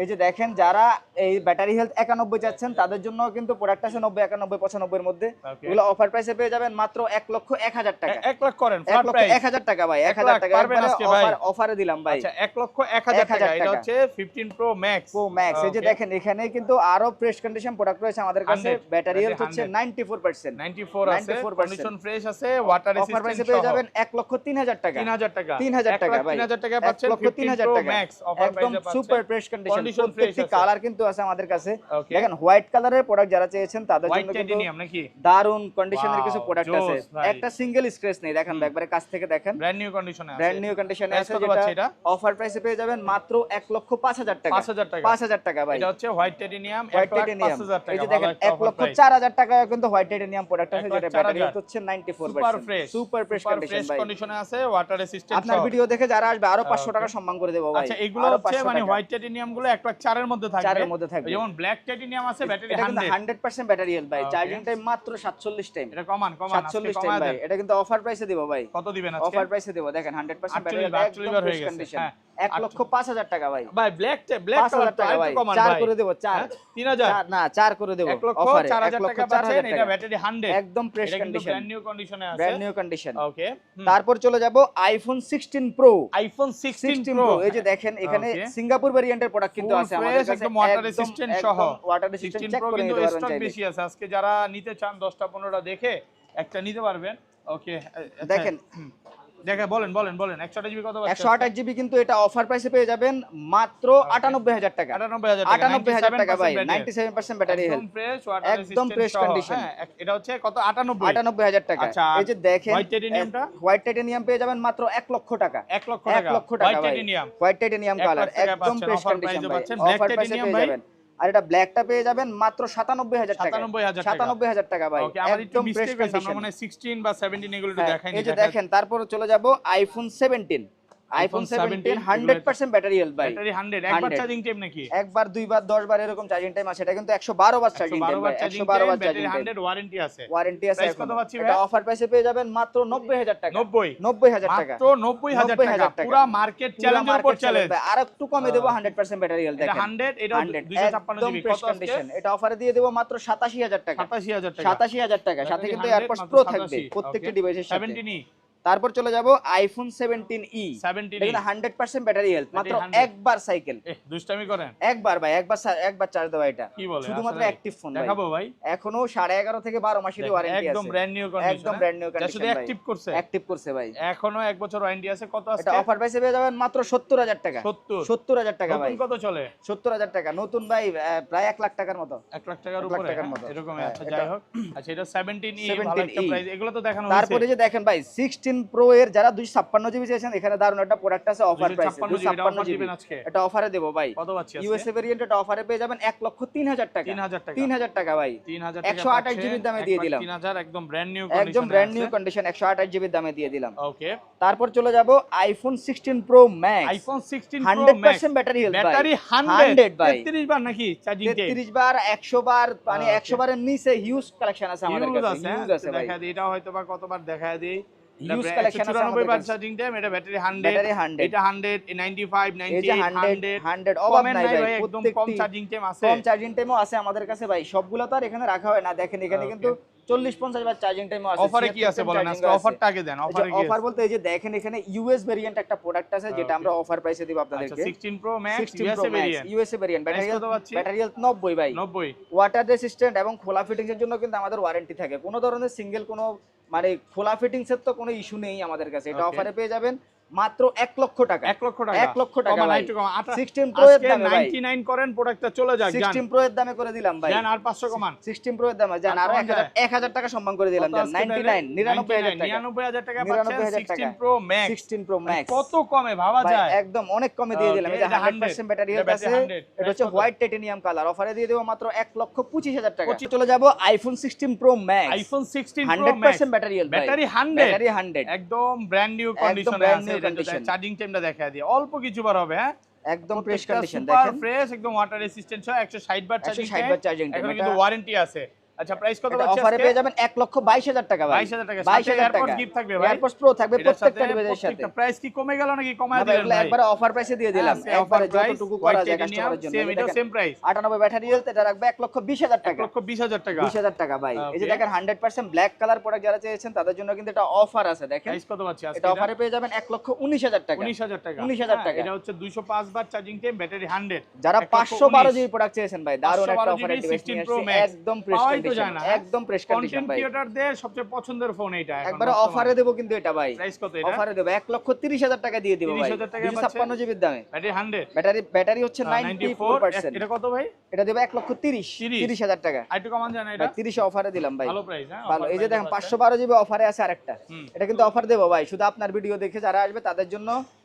এই যে দেখেন যারা এই ব্যাটারি হেলথ 91 চাচ্ছেন তাদের জন্য কিন্তু প্রোডাক্ট আছে 90, 91, 95 এর মধ্যে। Okay. এগুলো অফার প্রাইসে পেয়ে যাবেন মাত্র 1,01,000 টাকা 1 লাখ করেন ফ্ল্যাট প্রাইস। 1,01,000 টাকা ভাই 1,000 লাখ টাকা পারবেন আজকে ভাই। অফারে দিলাম ভাই। আচ্ছা 1,01,000 টাকা। 1,000 এটা টাকা। হচ্ছে 15 প্রো ম্যাক্স। Pro max. এই যে দেখেন এখানে কিন্তু আরো ফ্রেশ কন্ডিশন প্রোডাক্ট রয়েছে আমাদের কাছে। 100, ব্যাটারি হেলথ 100 হচ্ছে 94%। 94 আছে, 94%। কন্ডিশন ফ্রেশ আছে, ওয়াটার অফার প্রাইসে রেসিস্ট্যান্ট পেয়ে সহ। যাবেন 1,03,000 টাকা 3,000 টাকা 3,000 টাকা ভাই 3,000 টাকা পাচ্ছেন 1,03,000 15 প্রো টাকা ম্যাক্স অফার একদম প্রাইসে পাচ্ছেন। Super fresh condition. Condition fresh প্রত্যেকটি আছে। কালার কিন্তু আছে আমাদের কাছে। Okay. দেখেন হোয়াইট কালারের প্রোডাক্ট যারা চেয়েছেন তাদের হোয়াইট জন্য কিন্তু টাইটেনিয়াম নাকি? দারুন কন্ডিশনের Wow, কিছু প্রোডাক্ট আছে। জোস ভাই। একটা সিঙ্গেল স্ক্র্যাচ নেই, দেখেন একবারে কাছ থেকে দেখেন ব্র্যান্ড নিউ কন্ডিশনে আছে। ব্র্যান্ড নিউ কন্ডিশনে Price আছে, কত পাচ্ছে যেটা এটা? অফার প্রাইসে পেয়ে যাবেন মাত্র 1,05,000 টাকা। 5,000 টাকা। 5,000 টাকা ভাই। এটা হচ্ছে হোয়াইট টাইটেনিয়াম, হোয়াইট 1,05,000 টাকা। এই যে ভালো দেখেন একটা offer price। 1,04,000 টাকা কিন্তু হোয়াইট টাইটেনিয়াম প্রোডাক্ট আছে, 1,04,000 যেটা ব্যাটারি হেলথ হচ্ছে super 94%। Fresh, super fresh condition ভাই। কন্ডিশনে আছে, ওয়াটার রেসিস্ট্যান্ট আপনার সহ। ভিডিও দেখে যারা আসবে আরো 500 টাকা Okay. সম্মান করে দেবো ভাই। আচ্ছা, এগুলো আরো হচ্ছে 500 মানে টাকা। হোয়াইট টাইটেনিয়াম গুলো 1,04,000 এর মধ্যে থাকবে। 4 এর মধ্যে থাকবে। যেমন ব্ল্যাক টাইটেনিয়াম আছে, ব্যাটারি এটা কিন্তু 100। 100% ব্যাটারি হেলথ ভাই। Okay. চার্জিং টাইম মাত্র 47 টাইম। এটা কমান আজকে 47 টাইম কমায় ভাই। দেন। এটা কিন্তু অফার প্রাইসে দিব ভাই। কত দিবেন আজকে? অফার প্রাইসে দেব, দেখেন 100% ব্যাটারি 48 একদম বার হয়ে ফ্রেশ গেছে। কন্ডিশন। হ্যাঁ, 1,05,000 টাকা ভাই। ভাই ব্ল্যাক কালার 5,000 তো টাকা আরেকটু ভাই। কমান 4 ভাই। করে দেব, 4। 3,000 না 4 করে দেব 1,04,000 টাকা পাচ্ছেন। এটা ব্যাটারি 100, একদম ফ্রেশ এটা কিন্তু কন্ডিশন। ব্র্যান্ড নিউ কন্ডিশনে আছে। Brand new condition. ওকে। তারপর চলে যাব iPhone 16 pro. IPhone 16 16 pro, pro এই যে দেখেন এখানে Okay. সিঙ্গাপুর ভেরিয়েন্টের প্রোডাক্ট কিন্তু Full আছে আমাদের fresh, কাছে, একদম water resistant সহ। ওয়াটার রেসিস্ট্যান্ট 16 চেক প্রো করে কিন্তু নিতে পারবেন স্টক চাইলে। বেশি আছে। আজকে যারা নিতে চান 10টা 15টা দেখে একটা নিতে পারবেন। ওকে, দেখেন দেখে বলেন 100 জিবি কত পাচ্ছেন? 128 জিবি কিন্তু এটা অফার প্রাইসে পেয়ে যাবেন মাত্র 98,000 টাকা। 98,000 টাকা ভাই। 97% 97% ব্যাটারি হেলথ। একদম ফ্রেশ, ওয়াটার একদম রেসিস্ট্যান্ট fresh সহ। condition। হ্যাঁ, এটা হচ্ছে কত? 98। 98,000 টাকা। আচ্ছা, এই যে দেখেন white titanium টা? হোয়াইট টাইটেনিয়াম পেয়ে যাবেন মাত্র 1 লক্ষ টাকা। 1 লক্ষ 1 টাকা। লক্ষ টাকা হোয়াইট ভাই। Titanium. White titanium 1 colour lakh টাকা একদম পাচ্ছেন, ফ্রেশ offer কন্ডিশন price-এ ভাই। পাচ্ছেন। Black অফার প্রাইসে titanium পেয়ে ভাই? যাবেন। আর এটা ব্ল্যাকটা পেয়ে যাবেন মাত্র 97,000 টাকা। 97,000 টাকা। 97,000 টাকা ভাই। ওকে, আমার একটু একদম ফ্রেশ মিস্টেক হয়েছে। আমরা কন্ডিশন। মানে 16 বা 17 এগুলো একটু দেখাইনি। এই যে দেখেন তারপর চলে যাব আইফোন 17। আইফোন 17 100% ব্যাটারি হেলথ ভাই। ব্যাটারি 100, একবার 100 চার্জিং টাইম নাকি? একবার, দুইবার, 10 বার এরকম চার্জিং টাইম আছে। এটা কিন্তু 112 বার চার্জিং টাইম 112 ভাই। বার চার্জিং 112 বার time, charging battery time. 100, warranty আছে। ওয়ারেন্টি আছে। প্রাইস কত এখনো। পাচ্ছি এটা ভাই? অফার প্রাইসে পেয়ে যাবেন মাত্র 90,000 টাকা। 90,000 টাকা। মাত্র 90,000 টাকা। 90,000 টাকা। পুরো মার্কেট চ্যালেঞ্জের উপর চ্যালেঞ্জ। আর একটু কমে দেব 100% ব্যাটারি হেলথ এটা দেখেন। 100, এটা 100 256 একদম জিবি। ফ্রেশ কত আজকে? কন্ডিশন। এটা অফারে দিয়ে দেব মাত্র 87,000 টাকা। 87,000 টাকা। 87,000 টাকা। সাথে ব্যাটারি কিন্তু 100, এয়ারপডস মাত্র প্রো 87 থাকবে প্রত্যেকটি ওকে। ডিভাইসের সাথে। 17E, তারপর চলে যাব আইফোন 17e। 17E, দেখুন 100% ব্যাটারি হেলথ, মাত্র ব্যাটারি 100 একবার সাইকেল। দুষ্টামি করেন। একবার ভাই, একবার চার্জ দেওয়া এটা। কি বলে? শুধুমাত্র আসলে অ্যাক্টিভ ফোন ভাই। দেখাবো ভাই। এখনো 11.5 থেকে 12 মাসের ওয়ারেন্টি আছে। একদম ব্র্যান্ড নিউ কন্ডিশন। একদম ব্র্যান্ড নিউ কন্ডিশন শুধু ভাই। অ্যাক্টিভ করছে। অ্যাক্টিভ করছে ভাই। এখনো 1 বছর ওয়ারেন্টি আছে। কত আছে? এটা অফার প্রাইসে পেয়ে যাবেন মাত্র 70,000 টাকা। 70,000 টাকা ভাই। নতুন কত চলে? 70,000 টাকা। নতুন ভাই প্রায় 1 লাখ টাকার মতো। 1 লাখ টাকার 1 লাখ উপরে টাকার মতো। এরকম। হ্যাঁ, আচ্ছা, এটা- যাই হোক। আচ্ছা, এটা 17E, ভালো একটা 17E প্রাইস। এগুলো তো দেখানো হয়েছে। তারপরে যে দেখেন ভাই 16 প্রো এর যারা 256 জিবি চেয়েছেন, এখানে দারুণ একটা প্রোডাক্ট আছে অফার প্রাইসে। 256 জিবি দিবেন আজকে। এটা অফারে দেব ভাই। কত পাচ্ছি আজকে? ইউএসএ ভেরিয়েন্ট এটা অফারে পেয়ে যাবেন 1,03,000 টাকা। 3,000 টাকা। 3,000 টাকা ভাই। 3,000 টাকা 128 জিবির দামে দিয়ে দিলাম। 3,000 একদম ব্র্যান্ড নিউ একদম ব্র্যান্ড নিউ কন্ডিশন 128 জিবির দামে দিয়ে দিলাম। ওকে। তারপর চলে যাব iPhone 16 pro max. IPhone 16 pro 100% battery health ভাই। ব্যাটারি 100 ভাই। 33 বার নাকি চার্জিং টাইম? 33 বার, 100 বার, মানে Okay. 100 বারের নিচে হিউজ কালেকশন আছে আমাদের ইউজ কাছে। আছে, হিউজ আছে ভাই। দেখা দিই। এটা হয়তো বা কতবার দেখা দিই। হিউজ কালেকশন আছে 94 আমাদের বার কাছে। Charging time. এটা ব্যাটারি 100, ব্যাটারি 100, এটা 100, 95, এই যে 98, 100 অভাব কমেন্ট নাই নাই ভাই। ভাই, একদম কম প্রত্যেকটি চার্জিং টাইম আছে। কম চার্জিং টাইমও আছে আমাদের কাছে ভাই। সবগুলো তো আর এখানে রাখা হয় না। দেখেন এখানে Okay. কিন্তু 40-50 বার চার্জিং টাইমও আছে। অফারে কি আছে বলেন আজকে? অফারটা আগে দেন। অফারে কি অফার আছে? বলতে এই যে দেখেন এখানে ইউএস ভেরিয়েন্ট একটা প্রোডাক্ট আছে, যেটা আমরা অফার প্রাইসে দিব আচ্ছা, আপনাদেরকে। 16 pro max 16 USA Pro Max, variant. USA variant. Price কত পাচ্ছি? ব্যাটারি হেলথ 90 ভাই। 90। ওয়াটার রেসিস্ট্যান্ট এবং খোলা ফিটিংস এর জন্য কিন্তু আমাদের ওয়ারেন্টি থাকে। কোনো ধরনের সিঙ্গেল কোনো মানে খোলা ফিটিংস এর তো কোনো ইস্যু নেই আমাদের কাছে। এটা Okay. অফারে পেয়ে যাবেন মাত্র 1 লক্ষ টাকা। 1 লক্ষ টাকা। 1 লক্ষ টাকা কমান, ভাই। একটু কমান। 16 প্রো এর আজকে দামে ভাই। 99 করেন, প্রোডাক্টটা চলে যাক। জান 16 প্রো এর দামে করে দিলাম ভাই। জান আর 500 কমান। 16 প্রো এর দামে জান আর আরো কমান যায়? 1000 টাকা সম্মান করে দিলাম জান। 99 99,000 টাকা। 99,000 টাকা পাচ্ছেন 99,000 টাকা। 16 প্রো ম্যাক্স। 16 প্রো ম্যাক্স কত কমে ভাবা ভাই যায়? একদম অনেক কমে দিয়ে দিলাম। এই যে এটা 100% ব্যাটারি হেলথ এটা আছে। battery 100 এটা হচ্ছে কত? White titanium colour. অফারে দিয়ে দেব মাত্র 1,25,000 টাকা। চলে যাব iPhone 16 pro max. IPhone 16 pro max 100% battery health ভাই। ব্যাটারি 100 ব্যাটারি 100 একদম ব্র্যান্ড নিউ কন্ডিশনে brand আছে। new এটা condition। চার্জিং টাইমটা দেখা দিয়ে অল্প কিছু বার হবে। হ্যাঁ, একদম ফ্রেশ কন্ডিশন সুপার দেখেন। ফ্রেশ, একদম ওয়াটার রেসিস্ট্যান্ট সহ 160 বার চার্জিং 160 বার charging time, এখন এটা- কিন্তু ওয়ারেন্টি আছে। আচ্ছা, প্রাইস কত এটা পাচ্ছেন অফারে আজকে? পেয়ে যাবেন 1,22,000 টাকা ভাই। 22,000 টাকা। 22,000 সাথে টাকা AirPods gift থাকবে ভাই। এয়ারপডস প্রো থাকবে এটার সাথে প্রত্যেকটা ডিভাইসের সাথে। প্রত্যেকটা প্রাইস কি কমে গেল নাকি কমায় না ভাই, দিলেন এগুলো ভাই? একবারে অফার প্রাইসে দিয়ে দিলাম। হ্যাঁ, একবারে offer price, যতটুকু white করা যায় titanium, কাস্টমারের জন্য। same, এই যে এটাও দেখেন, same price। 98 ব্যাটারি হেলথ, এটা রাখবে 1,20,000 টাকা। 1,20,000 টাকা। 20,000 টাকা ভাই। এই যে Okay. দেখেন 100% ব্ল্যাক কালার প্রোডাক্ট যারা চেয়েছেন তাদের জন্য কিন্তু এটা অফার আছে। দেখেন প্রাইস কত পাচ্ছি আজকে? এটা অফারে পেয়ে যাবেন 1,19,000 টাকা। 19,000 টাকা। 19,000 টাকা। এটা হচ্ছে 205 বার চার্জিং টাইম, ব্যাটারি 100। যারা 1,19,000 512 জিবি প্রোডাক্ট চেয়েছেন ভাই, দারুণ একটা 512 অফারের জিবি ডিভাইস 16 নিয়ে Pro আসছি। Max। একদম ফ্রেশ পাওয়াই তো কন্ডিশন যায় না। একদম ফ্রেশ কন্ডিশন কন্টেন্ট ভাই ক্রিয়েটরদের সবচেয়ে পছন্দের ফোন এইটা এখন একবারে বর্তমানে। অফারে দেবো কিন্তু এটা ভাই প্রাইস কত এটা? অফারে দেবো 1,30,000 টাকা দিয়ে দিব ভাই 30,000 টাকায় 256 জিবির দামে ব্যাটারি 100 ব্যাটারি হচ্ছে 94 94% এটা কত ভাই? এটা দেবো 1,30,000 টাকা আর একটু কমান জানা ভাই এটা 30 অফারে দিলাম ভাই ভালো প্রাইস হ্যাঁ ভালো offer এই যে price দেখেন এ পাচ্ছেন। 512 জিবি অফারে আছে আরেকটা হুম। এটা কিন্তু অফার দেবো ভাই শুধু আপনার ভিডিও দেখে যারা আসবে তাদের জন্য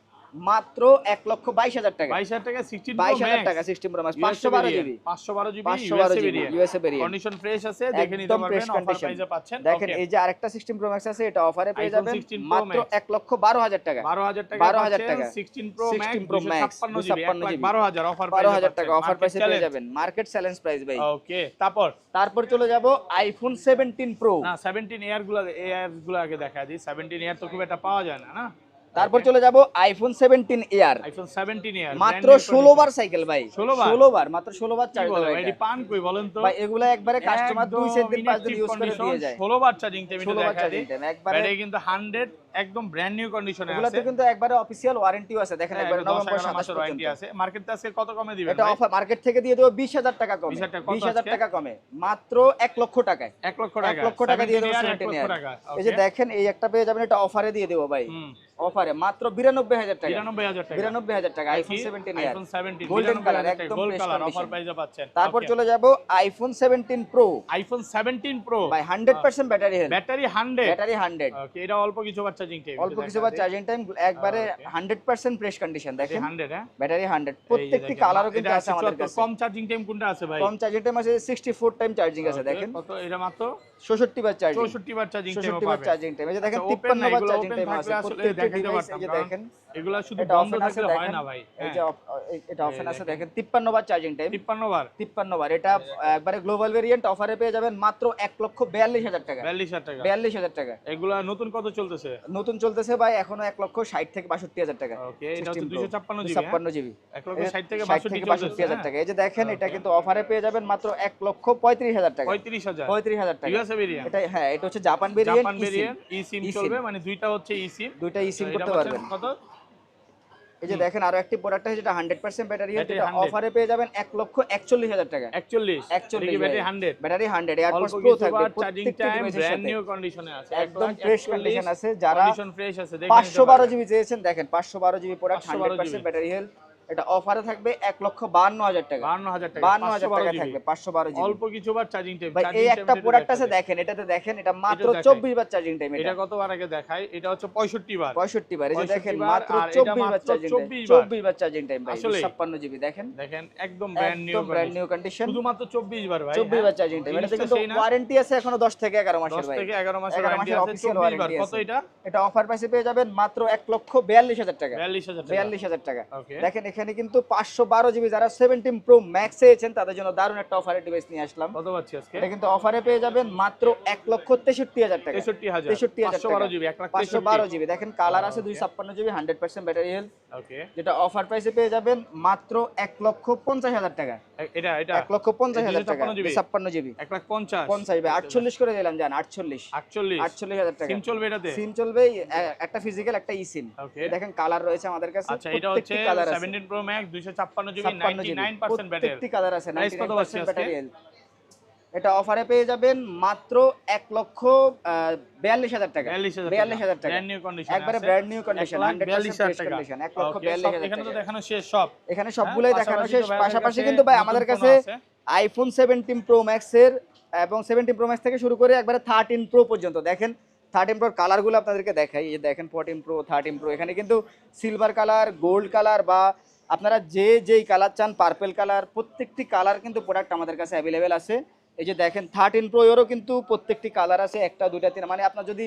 মাত্র 1,22,000 টাকা 22,000 টাকা 16 Pro 22,000 Max টাকা 16 Pro Max USA 512 variant, GB 512 GB 512 GB variant USA variant condition fresh আছে দেখে নিতে একদম পারবেন ফ্রেশ অফার কন্ডিশন প্রাইসে পাচ্ছেন দেখেন Okay, এই যে আরেকটা 16 Pro Max আছে এটা অফারে পেয়ে iPhone যাবেন 16 Pro মাত্র Max 1,12,000 টাকা 12,000 টাকা 12,000 টাকা 16 Pro Max 16 Pro Max 256 GB 256 GB 12,000 offer 12,000 টাকা অফার প্রাইসে পেয়ে যাবেন মার্কেট চ্যালেঞ্জ প্রাইস ভাই ওকে তারপর চলে যাব আইফোন 17 Pro না 17 এয়ার গুলো আগে দেখা দিই 17 এয়ার তো খুব একটা পাওয়া যায় না না চলে যাব আইফোন 17 এয়ার আইফোন 17 এয়ার মাত্র 16 বার সাইকেল ভাই 16 বার মাত্র 16 বার চার্জ দেওয়া এটি পান কই বলেন তো ভাই এগুলা একবারে কাস্টমার 2 দিন 5 দিন ইউজ করে দিয়ে যায় 16 বার চার্জিং টাইম 16 বার দেখা চার্জিং দিই টাইম একবারে ব্যাটারি কিন্তু 100 একদম ব্র্যান্ড নিউ কন্ডিশনে আছে এগুলাতে কিন্তু একবারে অফিশিয়াল ওয়ারেন্টিও আছে দেখেন একবারে নভেম্বর 27 মাসের ওয়ারেন্টি পর্যন্ত আছে মার্কেটে আজকে কত কমে দিবেন এটা অফার মার্কেট থেকে দিয়ে দেব 20,000 টাকা কমে 20,000 টাকা, কত 20,000 আজকে? টাকা কমে মাত্র 1 লক্ষ টাকায় 1 লক্ষ টাকা 1 লক্ষ টাকা দিয়ে দেব 17 17 1 লক্ষ টাকা এই যে দেখেন এই একটা পেয়ে যাবেন এটা অফারে দিয়ে দেব ভাই হুম অফারে মাত্র 92,000 টাকা 92000 টাকা 92,000 টাকা আইফোন 17 এর আইফোন 17 গোল্ডেন কালার একদম gold fresh colour offer condition প্রাইসে পাচ্ছেন তারপর চলে যাব আইফোন 17 প্রো আইফোন 17 প্রো ভাই 100% ব্যাটারি হেলথ ব্যাটারি 100 ব্যাটারি 100 ওকে এটা অল্প কিছু বার চার্জিং টাইম অল্প কিছু বার চার্জিং টাইম একবারে 100% ফ্রেশ কন্ডিশন দেখেন 100 হ্যাঁ ব্যাটারি 100 প্রত্যেকটি কালারও কিন্তু আছে আমাদের কাছে কম চার্জিং টাইম কোনটা আছে ভাই কম চার্জিং টাইম আছে 64 টাইম চার্জিং আছে Okay, দেখেন কত এটা মাত্র 64 বার চার্জিং 64 বার চার্জিং টাইম 64 বার পাবেন চার্জিং টাইম এই যে দেখেন আচ্ছা, open 53 না, বার এগুলো চার্জিং open টাইম থাকলে আছে আসলে প্রত্যেকটি দেখাইতে ডিভাইস পারতাম, এই যে কারণ দেখেন এগুলা শুধু এটা বন্ধ অপশন আছে থাকলে হয় দেখেন না ভাই এই হ্যাঁ যে এটা অপশন আছে দেখেন 53 বার চার্জিং টাইম 53 বার 53 বার এটা একবারে গ্লোবাল ভেরিয়েন্ট অফারে পেয়ে যাবেন মাত্র 1,42,000 টাকা 42,000 টাকা 42,000 টাকা এগুলা নতুন কত চলতেছে নতুন চলতেছে ভাই এখনো 1,60,000 থেকে 62,000 টাকা ওকে এটা হচ্ছে 16 Pro, 256 জিবি 256 জিবি 1,60,000 থেকে 60 থেকে 62,000 টাকা এই যে দেখেন এটা কিন্তু অফারে পেয়ে যাবেন মাত্র 1,35,000 টাকা 35,000 35,000 টাকা ইউএসএ ভেরিয়েন্ট এটা হ্যাঁ এটা হচ্ছে জাপান ভেরিয়েন্ট জাপান ভেরিয়েন্ট ই সিম eSIM চলবে মানে দুইটা হচ্ছে ই সিম দুইটা eSIM করতে পারবেন কত এই যে দেখেন আরো একটি প্রোডাক্ট আছে যেটা 100% ব্যাটারি Battery এটা 100 অফারে পেয়ে যাবেন 1,41,000 টাকা 41 41 ব্যাটারি 100 ব্যাটারি 100 এয়ারপডস অল্প প্রো কিছু থাকবে বার চার্জিং প্রত্যেকটি টাইম ডিভাইসের ব্র্যান্ড সাথে নিউ কন্ডিশনে আছে একদম ফ্রেশ কন্ডিশন আছে যারা কন্ডিশন ফ্রেশ আছে দেখেন 512 জিবি চেয়েছেন দেখেন 512 জিবি প্রোডাক্ট 512 100% ব্যাটারি হেলথ এটা অফারে থাকবে 1,52,000 টাকা 52,000 টাকা 52,000 টাকা থাকবে 512 জিবি অল্প কিছু বার চার্জিং টাইম ভাই এই একটা প্রোডাক্ট আছে দেখেন এটাতে দেখেন এটা মাত্র দেখাই। 24 বার চার্জিং টাইম এটা এটা কতবার আগে দেখাই এটা হচ্ছে 65 বার 65 বার এই যে 65 দেখেন বার, মাত্র আর এটা 24 বার মাত্র চার্জিং টাইম 24 বার। 24 বার চার্জিং টাইম ভাই আসলেই। 56 জিবি দেখেন দেখেন একদম ব্র্যান্ড নিউ একদম ব্র্যান্ড নিউ কন্ডিশন শুধুমাত্র 24 বার ভাই 24 বার চার্জিং টাইম এটাতে কিন্তু ওয়ারেন্টি আছে এখনো 10 থেকে 11 মাসের 10 ভাই থেকে 11 মাসের 11 ওয়ারেন্টি মাসের আছে অফিশিয়াল 24 বার ওয়ারেন্টি কত এটা এটা অফার প্রাইসে পেয়ে যাবেন মাত্র 1,42,000 টাকা 42,000 টাকা 42,000 টাকা ওকে দেখেন এখানে কিন্তু 512 জিবি যারা 17 প্রো ম্যাক্স চেয়েছেন তাদের জন্য দারুণ একটা অফারের ডিভাইস নিয়ে আসলাম কত পাচ্ছি আজকে এটা কিন্তু অফারে পেয়ে যাবেন মাত্র 1,63,000 টাকা 63000 63,000 টাকা 512 জিবি 512 জিবি দেখেন কালার আছে 256 জিবি 100% ব্যাটারি হেলথ ওকে যেটা অফার প্রাইসে পেয়ে যাবেন মাত্র 1,50,000 টাকা এটা এটা 1,50,000 টাকা 256 জিবি 56 জিবি 150 50 জিবি 48 করে দিলাম জান 48 48 48,000 টাকা সিম চলবে এটাতে সিম চলবে একটা ফিজিক্যাল একটা ই সিম ওকে দেখেন কালার রয়েছে আমাদের কাছে আচ্ছা এটা হচ্ছে প্রত্যেকটি কালার আছে 17 pro max 256 GB 56 GB 99% battery প্রত্যেকটি কালার আছে Price কত পাচ্ছি 99% আজকে? ব্যাটারি হেলথ এটা অফারে পেয়ে যাবেন মাত্র 1,42,000 টাকা 42,000 টাকা ব্র্যান্ড নিউ কন্ডিশন একবারে ব্র্যান্ড নিউ কন্ডিশন 100% ফ্রেশ 1,42,000 টাকা কন্ডিশন ওকে 1,42,000 এখানে তো টাকা দেখানো শেষ সব এখানে সবগুলাই হ্যাঁ, দেখানো পাশাপাশি শেষ তো ভাইয়াদের পাশাপাশি কাছে কিন্তু ভাই আমাদের নতুন কাছে ফোনও আছে। আইফোন 17 প্রো ম্যাক্স এর এবং 17 প্রো ম্যাক্স থেকে শুরু করে একবারে 13 প্রো পর্যন্ত দেখেন 13 প্রোর কালারগুলো আপনাদেরকে দেখাই এই যে দেখেন 14 প্রো 13 প্রো এখানে কিন্তু সিলভার কালার গোল্ড কালার বা আপনারা যেই কালার চান পার্পল কালার প্রত্যেকটি কালার কিন্তু প্রোডাক্ট আমাদের কাছে অ্যাভেলেবেল আছে এই যে দেখেন 13 প্রো এরও কিন্তু প্রত্যেকটি কালার আছে একটা দুইটা তিনটা মানে আপনার যদি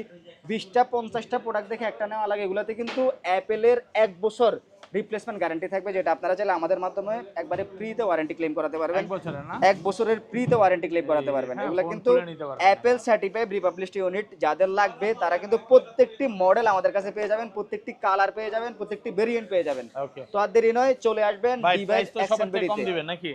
20টা 50টা প্রোডাক্ট দেখে একটা নেওয়া লাগে এগুলাতে কিন্তু অ্যাপেলের 1 বছর রিপ্লেসমেন্ট গ্যারান্টি থাকবে যেটা আপনারা চাইলে আমাদের মাধ্যমে একবারে ফ্রিতে ওয়ারেন্টি ক্লেম করাতে পারবেন 1 বছরের না 1 বছরের ফ্রিতে ওয়ারেন্টি ক্লেম করাতে পারবেন হ্যাঁ, এগুলো ফোন কিন্তু তুলে নিতে পারবেন। অ্যাপেল সার্টিফাইড রিপাবলিশড ইউনিট যাদের লাগবে তারা কিন্তু প্রত্যেকটি মডেল আমাদের কাছে পেয়ে যাবেন প্রত্যেকটি কালার পেয়ে যাবেন প্রত্যেকটি ভেরিয়েন্ট পেয়ে যাবেন ওকে তো আর দেরি নয় চলে আসবেন ভাই ডিভাইস প্রাইস তো সবার থেকে কম দিবেন নাকি